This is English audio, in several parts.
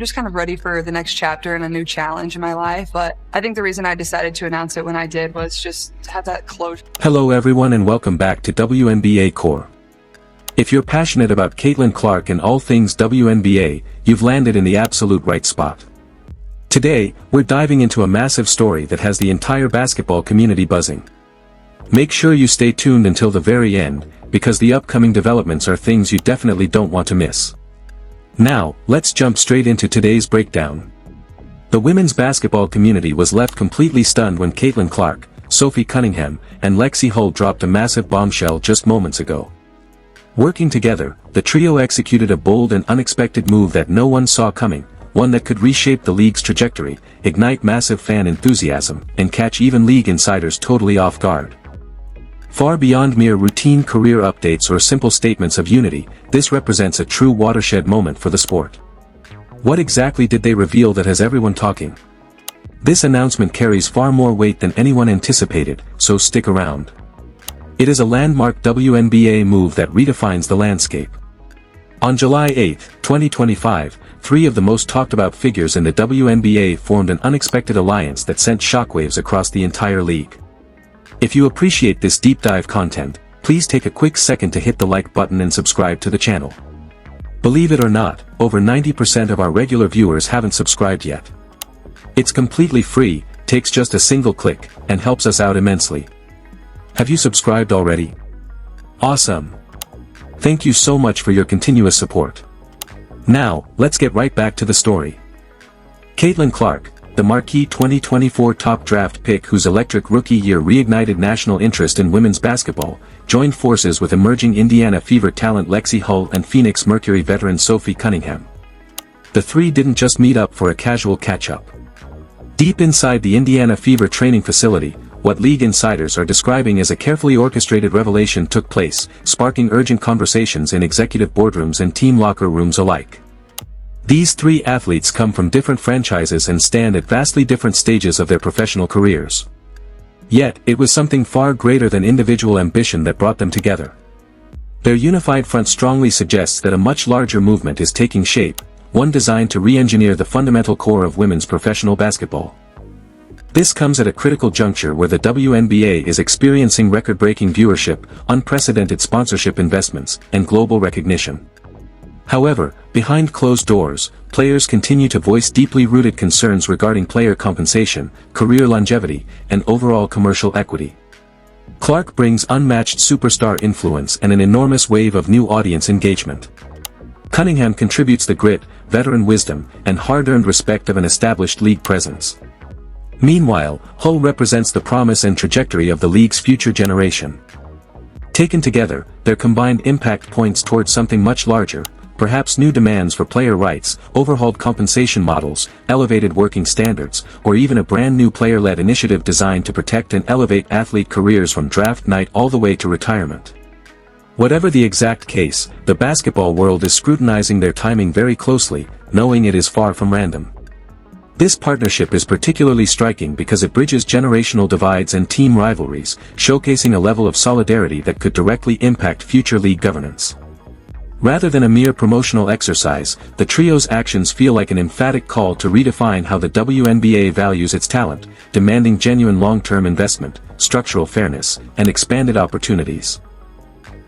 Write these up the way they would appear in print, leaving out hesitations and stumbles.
just kind of ready for the next chapter and a new challenge in my life. But I think the reason I decided to announce it when I did was just to have that closure. Hello everyone and welcome back to Wnba Core. If you're passionate about Caitlin Clark and all things WNBA, you've landed in the absolute right spot. Today, we're diving into a massive story that has the entire basketball community buzzing. Make sure you stay tuned until the very end, because the upcoming developments are things you definitely don't want to miss. Now, let's jump straight into today's breakdown. The women's basketball community was left completely stunned when Caitlin Clark, Sophie Cunningham, and Lexie Hull dropped a massive bombshell just moments ago. Working together, the trio executed a bold and unexpected move that no one saw coming, one that could reshape the league's trajectory, ignite massive fan enthusiasm, and catch even league insiders totally off guard. Far beyond mere routine career updates or simple statements of unity, this represents a true watershed moment for the sport. What exactly did they reveal that has everyone talking? This announcement carries far more weight than anyone anticipated, so stick around. It is a landmark WNBA move that redefines the landscape. On July 8, 2025, three of the most talked about figures in the WNBA formed an unexpected alliance that sent shockwaves across the entire league. If you appreciate this deep dive content, please take a quick second to hit the like button and subscribe to the channel. Believe it or not, over 90% of our regular viewers haven't subscribed yet. It's completely free, takes just a single click, and helps us out immensely. Have you subscribed already? Awesome! Thank you so much for your continuous support. Now, let's get right back to the story. Caitlin Clark, the marquee 2024 top draft pick whose electric rookie year reignited national interest in women's basketball, joined forces with emerging Indiana Fever talent Lexie Hull and Phoenix Mercury veteran Sophie Cunningham. The three didn't just meet up for a casual catch-up. Deep inside the Indiana Fever training facility, what league insiders are describing as a carefully orchestrated revelation took place, sparking urgent conversations in executive boardrooms and team locker rooms alike. These three athletes come from different franchises and stand at vastly different stages of their professional careers. Yet, it was something far greater than individual ambition that brought them together. Their unified front strongly suggests that a much larger movement is taking shape, one designed to re-engineer the fundamental core of women's professional basketball. This comes at a critical juncture where the WNBA is experiencing record-breaking viewership, unprecedented sponsorship investments, and global recognition. However, behind closed doors, players continue to voice deeply rooted concerns regarding player compensation, career longevity, and overall commercial equity. Clark brings unmatched superstar influence and an enormous wave of new audience engagement. Cunningham contributes the grit, veteran wisdom, and hard-earned respect of an established league presence. Meanwhile, Hull represents the promise and trajectory of the league's future generation. Taken together, their combined impact points towards something much larger, perhaps new demands for player rights, overhauled compensation models, elevated working standards, or even a brand new player-led initiative designed to protect and elevate athlete careers from draft night all the way to retirement. Whatever the exact case, the basketball world is scrutinizing their timing very closely, knowing it is far from random. This partnership is particularly striking because it bridges generational divides and team rivalries, showcasing a level of solidarity that could directly impact future league governance. Rather than a mere promotional exercise, the trio's actions feel like an emphatic call to redefine how the WNBA values its talent, demanding genuine long-term investment, structural fairness, and expanded opportunities.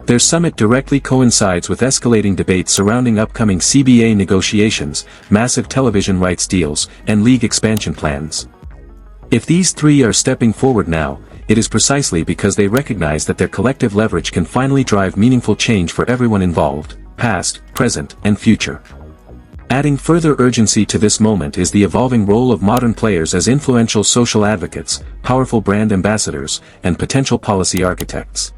Their summit directly coincides with escalating debates surrounding upcoming CBA negotiations, massive television rights deals, and league expansion plans. If these three are stepping forward now, it is precisely because they recognize that their collective leverage can finally drive meaningful change for everyone involved, past, present, and future. Adding further urgency to this moment is the evolving role of modern players as influential social advocates, powerful brand ambassadors, and potential policy architects.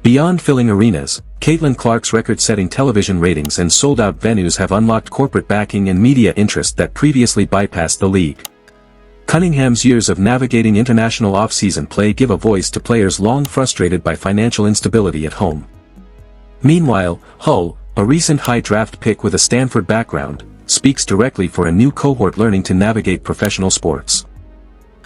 Beyond filling arenas, Caitlin Clark's record-setting television ratings and sold-out venues have unlocked corporate backing and media interest that previously bypassed the league. Cunningham's years of navigating international off-season play give a voice to players long frustrated by financial instability at home. Meanwhile, Hull, a recent high draft pick with a Stanford background, speaks directly for a new cohort learning to navigate professional sports.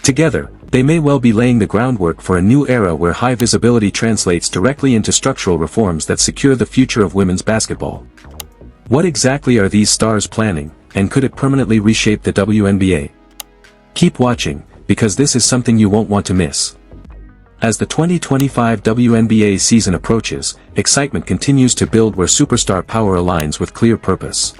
Together, they may well be laying the groundwork for a new era where high visibility translates directly into structural reforms that secure the future of women's basketball. What exactly are these stars planning, and could it permanently reshape the WNBA? Keep watching, because this is something you won't want to miss. As the 2025 WNBA season approaches, excitement continues to build where superstar power aligns with clear purpose.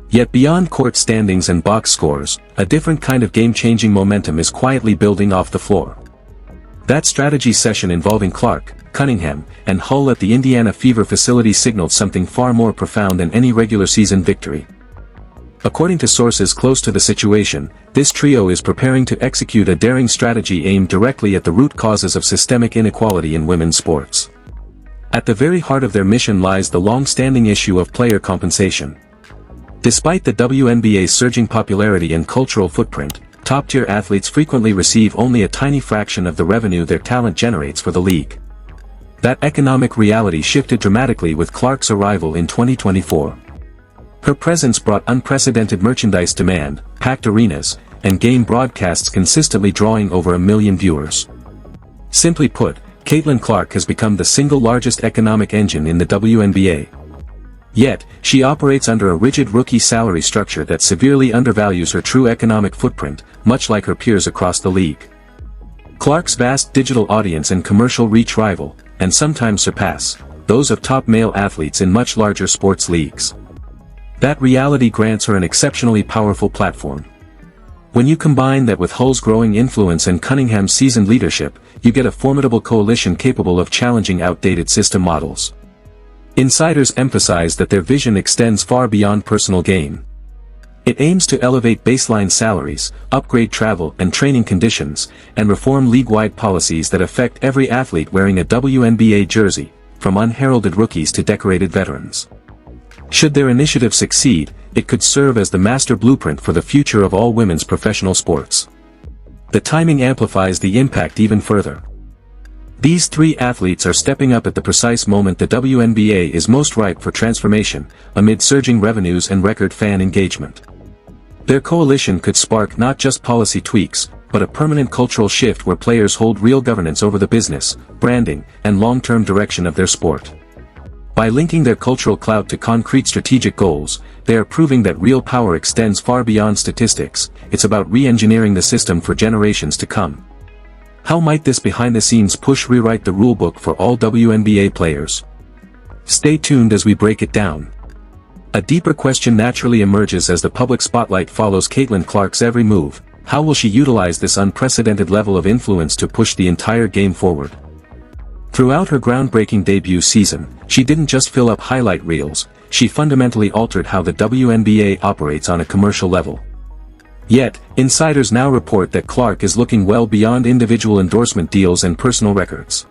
Yet beyond court standings and box scores, a different kind of game-changing momentum is quietly building off the floor. That strategy session involving Clark, Cunningham, and Hull at the Indiana Fever facility signaled something far more profound than any regular season victory. According to sources close to the situation, this trio is preparing to execute a daring strategy aimed directly at the root causes of systemic inequality in women's sports. At the very heart of their mission lies the long-standing issue of player compensation. Despite the WNBA's surging popularity and cultural footprint, top-tier athletes frequently receive only a tiny fraction of the revenue their talent generates for the league. That economic reality shifted dramatically with Clark's arrival in 2024. Her presence brought unprecedented merchandise demand, packed arenas, and game broadcasts consistently drawing over 1 million viewers. Simply put, Caitlin Clark has become the single largest economic engine in the WNBA. Yet, she operates under a rigid rookie salary structure that severely undervalues her true economic footprint, much like her peers across the league. Clark's vast digital audience and commercial reach rival, and sometimes surpass, those of top male athletes in much larger sports leagues. That reality grants her an exceptionally powerful platform. When you combine that with Hull's growing influence and Cunningham's seasoned leadership, you get a formidable coalition capable of challenging outdated system models. Insiders emphasize that their vision extends far beyond personal gain. It aims to elevate baseline salaries, upgrade travel and training conditions, and reform league-wide policies that affect every athlete wearing a WNBA jersey, from unheralded rookies to decorated veterans. Should their initiative succeed, it could serve as the master blueprint for the future of all women's professional sports. The timing amplifies the impact even further. These three athletes are stepping up at the precise moment the WNBA is most ripe for transformation, amid surging revenues and record fan engagement. Their coalition could spark not just policy tweaks, but a permanent cultural shift where players hold real governance over the business, branding, and long-term direction of their sport. By linking their cultural clout to concrete strategic goals, they are proving that real power extends far beyond statistics. It's about re-engineering the system for generations to come. How might this behind-the-scenes push rewrite the rulebook for all WNBA players? Stay tuned as we break it down. A deeper question naturally emerges as the public spotlight follows Caitlin Clark's every move. How will she utilize this unprecedented level of influence to push the entire game forward? Throughout her groundbreaking debut season, she didn't just fill up highlight reels, she fundamentally altered how the WNBA operates on a commercial level. Yet, insiders now report that Clark is looking well beyond individual endorsement deals and personal records.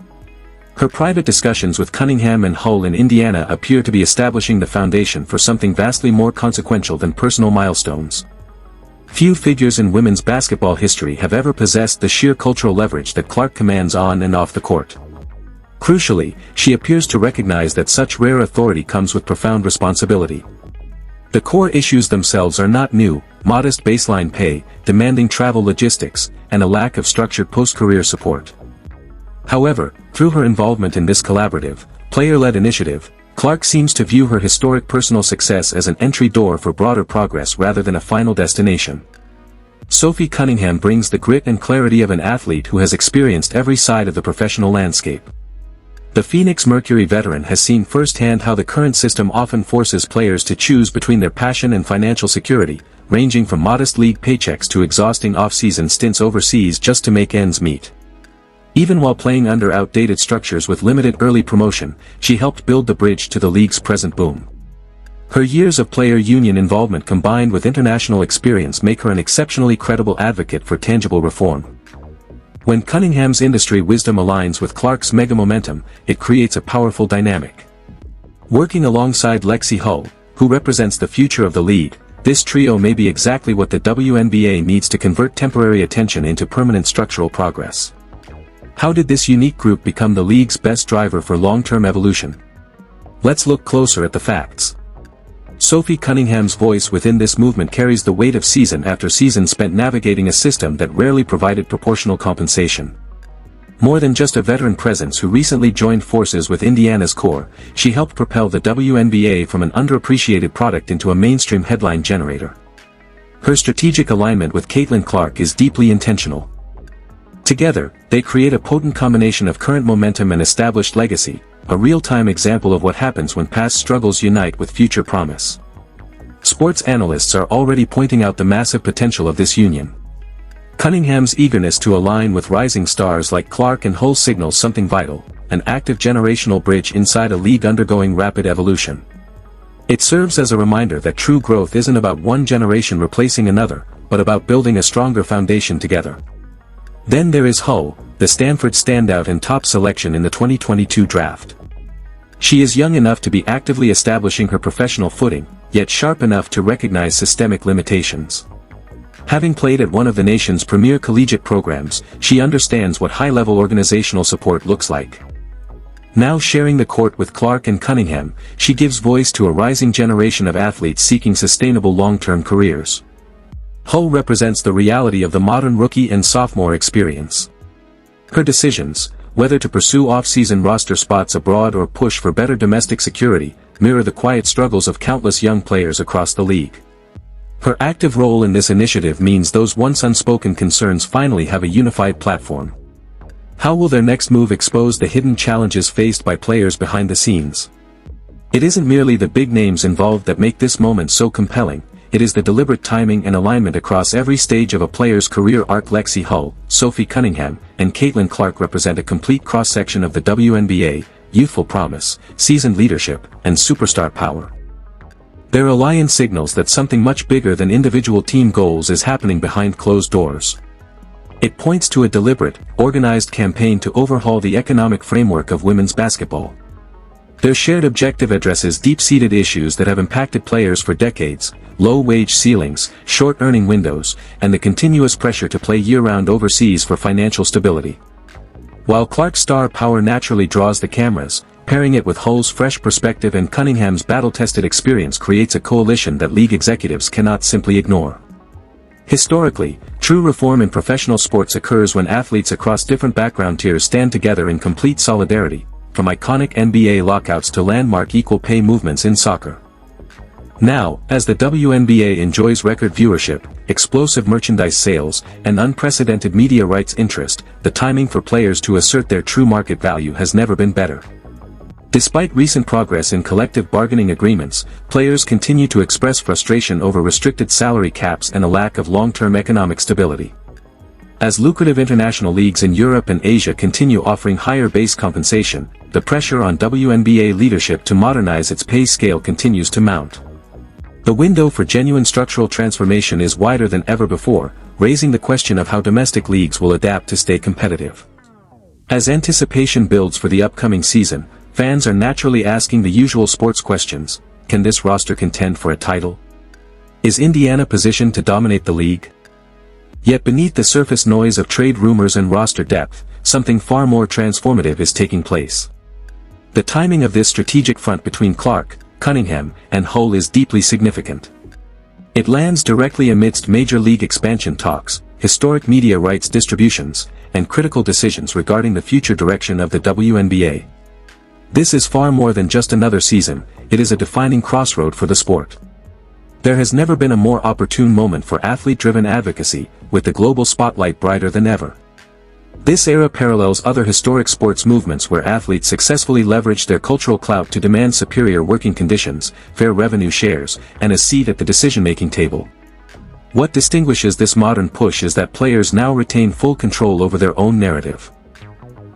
Her private discussions with Cunningham and Hull in Indiana appear to be establishing the foundation for something vastly more consequential than personal milestones. Few figures in women's basketball history have ever possessed the sheer cultural leverage that Clark commands on and off the court. Crucially, she appears to recognize that such rare authority comes with profound responsibility. The core issues themselves are not new: modest baseline pay, demanding travel logistics, and a lack of structured post-career support. However, through her involvement in this collaborative, player-led initiative, Clark seems to view her historic personal success as an entry door for broader progress rather than a final destination. Sophie Cunningham brings the grit and clarity of an athlete who has experienced every side of the professional landscape. The Phoenix Mercury veteran has seen firsthand how the current system often forces players to choose between their passion and financial security, ranging from modest league paychecks to exhausting off-season stints overseas just to make ends meet. Even while playing under outdated structures with limited early promotion, she helped build the bridge to the league's present boom. Her years of player union involvement combined with international experience make her an exceptionally credible advocate for tangible reform. When Cunningham's industry wisdom aligns with Clark's mega momentum, it creates a powerful dynamic. Working alongside Lexie Hull, who represents the future of the league, this trio may be exactly what the WNBA needs to convert temporary attention into permanent structural progress. How did this unique group become the league's best driver for long-term evolution? Let's look closer at the facts. Sophie Cunningham's voice within this movement carries the weight of season after season spent navigating a system that rarely provided proportional compensation. More than just a veteran presence who recently joined forces with Indiana's core, she helped propel the WNBA from an underappreciated product into a mainstream headline generator. Her strategic alignment with Caitlin Clark is deeply intentional. Together, they create a potent combination of current momentum and established legacy, a real-time example of what happens when past struggles unite with future promise. Sports analysts are already pointing out the massive potential of this union. Cunningham's eagerness to align with rising stars like Clark and Hull signals something vital, an active generational bridge inside a league undergoing rapid evolution. It serves as a reminder that true growth isn't about one generation replacing another, but about building a stronger foundation together. Then there is Hull, the Stanford standout and top selection in the 2022 draft. She is young enough to be actively establishing her professional footing, yet sharp enough to recognize systemic limitations. Having played at one of the nation's premier collegiate programs, she understands what high-level organizational support looks like. Now sharing the court with Clark and Cunningham, she gives voice to a rising generation of athletes seeking sustainable long-term careers. Hull represents the reality of the modern rookie and sophomore experience. Her decisions, whether to pursue off-season roster spots abroad or push for better domestic security, mirror the quiet struggles of countless young players across the league. Her active role in this initiative means those once unspoken concerns finally have a unified platform. How will their next move expose the hidden challenges faced by players behind the scenes? It isn't merely the big names involved that make this moment so compelling, it is the deliberate timing and alignment across every stage of a player's career arc. Lexie Hull, Sophie Cunningham, and Caitlin Clark represent a complete cross-section of the WNBA, youthful promise, seasoned leadership, and superstar power. Their alliance signals that something much bigger than individual team goals is happening behind closed doors. It points to a deliberate, organized campaign to overhaul the economic framework of women's basketball. Their shared objective addresses deep-seated issues that have impacted players for decades: low wage ceilings, short earning windows, and the continuous pressure to play year-round overseas for financial stability. While Clark's star power naturally draws the cameras, pairing it with Hull's fresh perspective and Cunningham's battle-tested experience creates a coalition that league executives cannot simply ignore. Historically, true reform in professional sports occurs when athletes across different background tiers stand together in complete solidarity, from iconic NBA lockouts to landmark equal pay movements in soccer. Now, as the WNBA enjoys record viewership, explosive merchandise sales, and unprecedented media rights interest, the timing for players to assert their true market value has never been better. Despite recent progress in collective bargaining agreements, players continue to express frustration over restricted salary caps and a lack of long-term economic stability. As lucrative international leagues in Europe and Asia continue offering higher base compensation, the pressure on WNBA leadership to modernize its pay scale continues to mount. The window for genuine structural transformation is wider than ever before, raising the question of how domestic leagues will adapt to stay competitive. As anticipation builds for the upcoming season, fans are naturally asking the usual sports questions: can this roster contend for a title? Is Indiana positioned to dominate the league? Yet beneath the surface noise of trade rumors and roster depth, something far more transformative is taking place. The timing of this strategic front between Clark, Cunningham, and Hull is deeply significant. It lands directly amidst major league expansion talks, historic media rights distributions, and critical decisions regarding the future direction of the WNBA. This is far more than just another season, it is a defining crossroad for the sport. There has never been a more opportune moment for athlete-driven advocacy, with the global spotlight brighter than ever. This era parallels other historic sports movements where athletes successfully leveraged their cultural clout to demand superior working conditions, fair revenue shares, and a seat at the decision-making table. What distinguishes this modern push is that players now retain full control over their own narrative.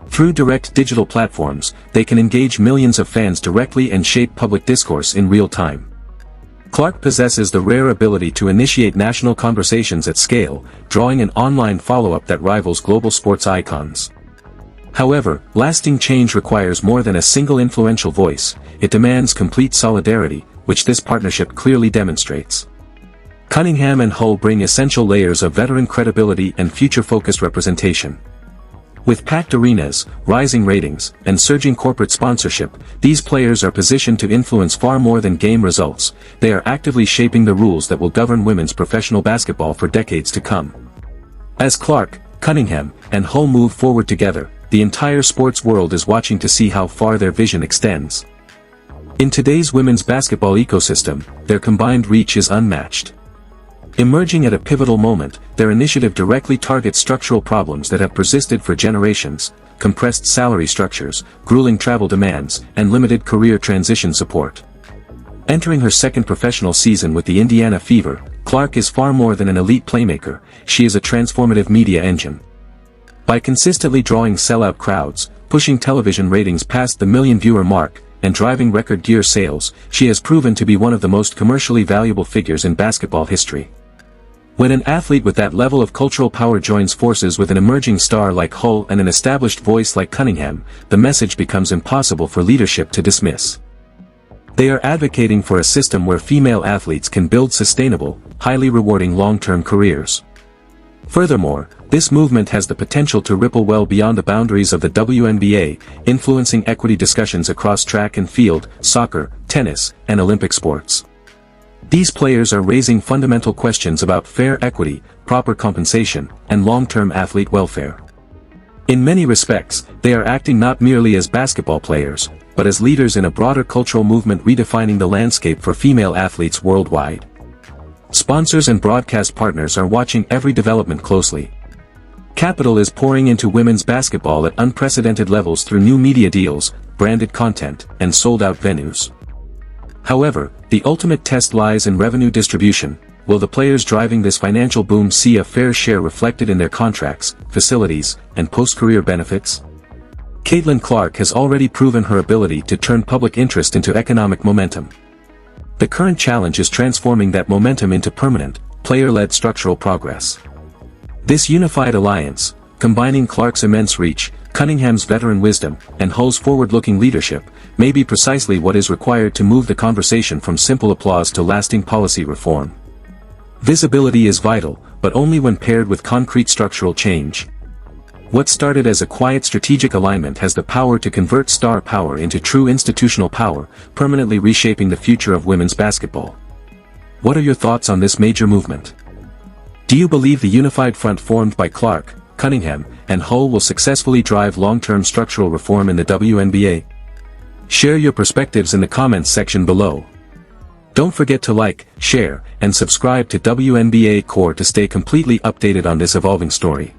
Through direct digital platforms, they can engage millions of fans directly and shape public discourse in real time. Clark possesses the rare ability to initiate national conversations at scale, drawing an online follow-up that rivals global sports icons. However, lasting change requires more than a single influential voice, it demands complete solidarity, which this partnership clearly demonstrates. Cunningham and Hull bring essential layers of veteran credibility and future-focused representation. With packed arenas, rising ratings, and surging corporate sponsorship, these players are positioned to influence far more than game results. They are actively shaping the rules that will govern women's professional basketball for decades to come. As Clark, Cunningham, and Hull move forward together, the entire sports world is watching to see how far their vision extends. In today's women's basketball ecosystem, their combined reach is unmatched. Emerging at a pivotal moment, their initiative directly targets structural problems that have persisted for generations: compressed salary structures, grueling travel demands, and limited career transition support. Entering her second professional season with the Indiana Fever, Clark is far more than an elite playmaker, she is a transformative media engine. By consistently drawing sellout crowds, pushing television ratings past the million-viewer mark, and driving record gear sales, she has proven to be one of the most commercially valuable figures in basketball history. When an athlete with that level of cultural power joins forces with an emerging star like Hull and an established voice like Cunningham, the message becomes impossible for leadership to dismiss. They are advocating for a system where female athletes can build sustainable, highly rewarding long-term careers. Furthermore, this movement has the potential to ripple well beyond the boundaries of the WNBA, influencing equity discussions across track and field, soccer, tennis, and Olympic sports. These players are raising fundamental questions about fair equity, proper compensation, and long-term athlete welfare. In many respects, they are acting not merely as basketball players, but as leaders in a broader cultural movement redefining the landscape for female athletes worldwide. Sponsors and broadcast partners are watching every development closely. Capital is pouring into women's basketball at unprecedented levels through new media deals, branded content, and sold-out venues. However, the ultimate test lies in revenue distribution. Will the players driving this financial boom see a fair share reflected in their contracts, facilities, and post-career benefits? Caitlin Clark has already proven her ability to turn public interest into economic momentum. The current challenge is transforming that momentum into permanent, player-led structural progress. This unified alliance, combining Clark's immense reach, Cunningham's veteran wisdom, and Hull's forward-looking leadership, may be precisely what is required to move the conversation from simple applause to lasting policy reform. Visibility is vital, but only when paired with concrete structural change. What started as a quiet strategic alignment has the power to convert star power into true institutional power, permanently reshaping the future of women's basketball. What are your thoughts on this major movement? Do you believe the unified front formed by Clark, Cunningham, and Hull will successfully drive long-term structural reform in the WNBA? Share your perspectives in the comments section below. Don't forget to like, share, and subscribe to WNBA Core to stay completely updated on this evolving story.